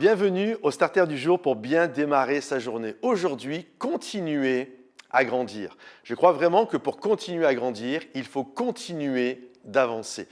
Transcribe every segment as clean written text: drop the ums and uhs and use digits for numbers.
Bienvenue au Starter du jour pour bien démarrer sa journée. Aujourd'hui, continuer à grandir. Je crois vraiment que pour continuer à grandir, il faut continuer d'avancer.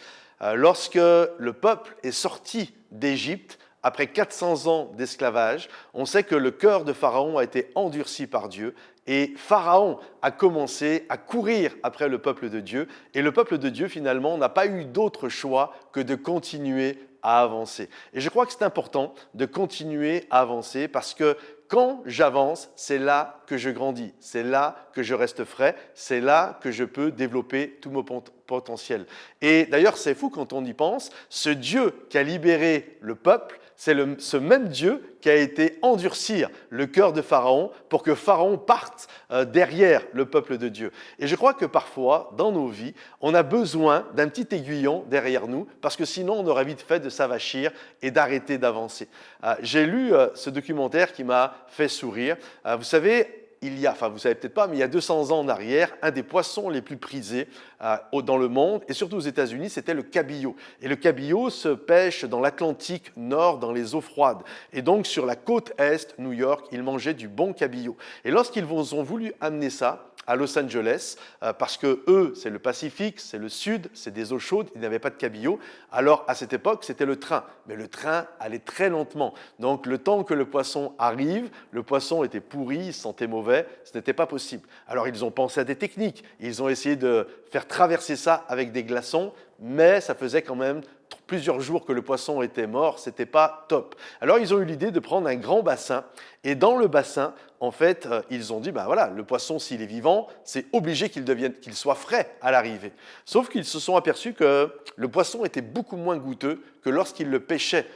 Lorsque le peuple est sorti d'Égypte, après 400 ans d'esclavage, on sait que le cœur de Pharaon a été endurci par Dieu et Pharaon a commencé à courir après le peuple de Dieu et le peuple de Dieu finalement n'a pas eu d'autre choix que de continuer à avancer. Et je crois que c'est important de continuer à avancer parce que quand j'avance, c'est là que je grandis, c'est là que je reste frais, c'est là que je peux développer tout mon potentiel. Et d'ailleurs, c'est fou quand on y pense, ce Dieu qui a libéré le peuple, c'est ce même Dieu qui a été endurcir le cœur de Pharaon pour que Pharaon parte derrière le peuple de Dieu. Et je crois que parfois, dans nos vies, on a besoin d'un petit aiguillon derrière nous parce que sinon, on aurait vite fait de s'avachir et d'arrêter d'avancer. J'ai lu ce documentaire qui m'a fait sourire. Vous savez, vous savez peut-être pas, mais il y a 200 ans en arrière, un des poissons les plus prisés dans le monde, et surtout aux États-Unis, c'était le cabillaud. Et le cabillaud se pêche dans l'Atlantique Nord, dans les eaux froides. Et donc, sur la côte Est, New York, ils mangeaient du bon cabillaud. Et lorsqu'ils ont voulu amener ça à Los Angeles, parce que eux, c'est le Pacifique, c'est le Sud, c'est des eaux chaudes, ils n'avaient pas de cabillaud. Alors, à cette époque, c'était le train. Mais le train allait très lentement. Donc, le temps que le poisson arrive, le poisson était pourri, il sentait mauvais, ce n'était pas possible. Alors, ils ont pensé à des techniques. Ils ont essayé de faire traverser ça avec des glaçons, mais ça faisait quand même plusieurs jours que le poisson était mort, c'était pas top. Alors ils ont eu l'idée de prendre un grand bassin et dans le bassin, en fait, ils ont dit voilà, le poisson s'il est vivant, c'est obligé qu'il soit frais à l'arrivée. Sauf qu'ils se sont aperçus que le poisson était beaucoup moins goûteux que lorsqu'ils le pêchaient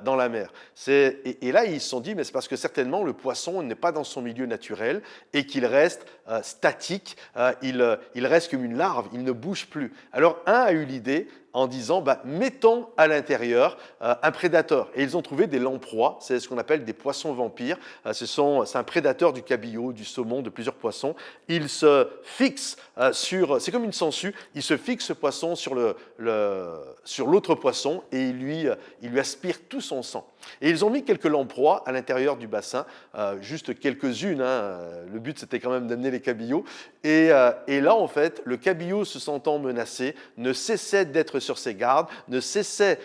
dans la mer. Et là, ils se sont dit, mais c'est parce que certainement le poisson n'est pas dans son milieu naturel et qu'il reste statique, il reste comme une larve, il ne bouge plus. Alors, un a eu l'idée en disant, mettons à l'intérieur un prédateur. Et ils ont trouvé des lamproies, c'est ce qu'on appelle des poissons vampires. C'est un prédateur du cabillaud, du saumon, de plusieurs poissons. Il se fixe c'est comme une sangsue, il se fixe ce poisson sur l'autre poisson et il lui aspire tout son sang. Et ils ont mis quelques lamproies à l'intérieur du bassin, juste quelques-unes. Le but, c'était quand même d'amener les cabillauds. Et là, en fait, le cabillaud, se sentant menacé, ne cessait d'être sur ses gardes, ne cessait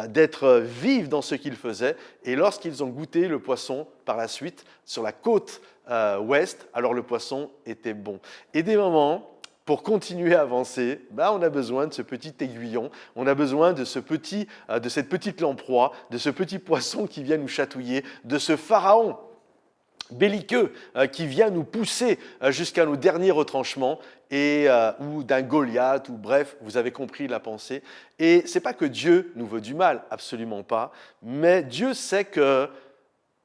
d'être vif dans ce qu'il faisait. Et lorsqu'ils ont goûté le poisson par la suite, sur la côte ouest, alors le poisson était bon. Et des moments, pour continuer à avancer, on a besoin de ce petit aiguillon, on a besoin de cette petite lamproie, de ce petit poisson qui vient nous chatouiller, de ce pharaon belliqueux qui vient nous pousser jusqu'à nos derniers retranchements ou d'un Goliath, ou bref, vous avez compris la pensée. Et ce n'est pas que Dieu nous veut du mal, absolument pas, mais Dieu sait que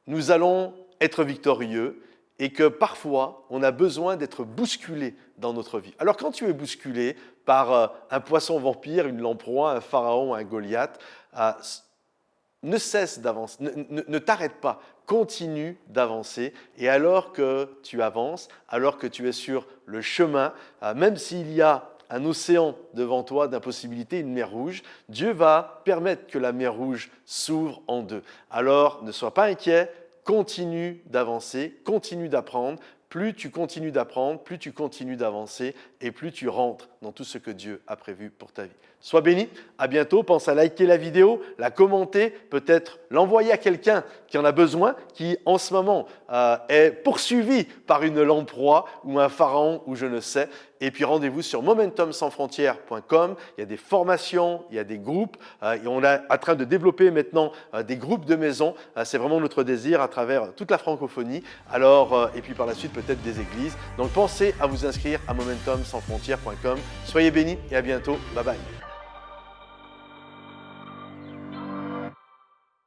nous allons être victorieux et que parfois, on a besoin d'être bousculé dans notre vie. Alors quand tu es bousculé par un poisson vampire, une lamproie, un pharaon, un Goliath, ne cesse d'avancer, ne t'arrête pas, continue d'avancer. Et alors que tu avances, alors que tu es sur le chemin, même s'il y a un océan devant toi d'impossibilités, une mer rouge, Dieu va permettre que la mer rouge s'ouvre en deux. Alors ne sois pas inquiet, continue d'avancer, continue d'apprendre. Plus tu continues d'apprendre, plus tu continues d'avancer et plus tu rentres dans tout ce que Dieu a prévu pour ta vie. Sois béni, à bientôt, pense à liker la vidéo, la commenter, peut-être l'envoyer à quelqu'un qui en a besoin, qui en ce moment est poursuivi par une lamproie ou un pharaon ou je ne sais. Et puis rendez-vous sur momentumsansfrontières.com, il y a des formations, il y a des groupes, et on est en train de développer maintenant des groupes de maison. C'est vraiment notre désir à travers toute la francophonie, et puis par la suite peut-être des églises. Donc pensez à vous inscrire à momentumsansfrontières.com. Soyez bénis et à bientôt. Bye bye.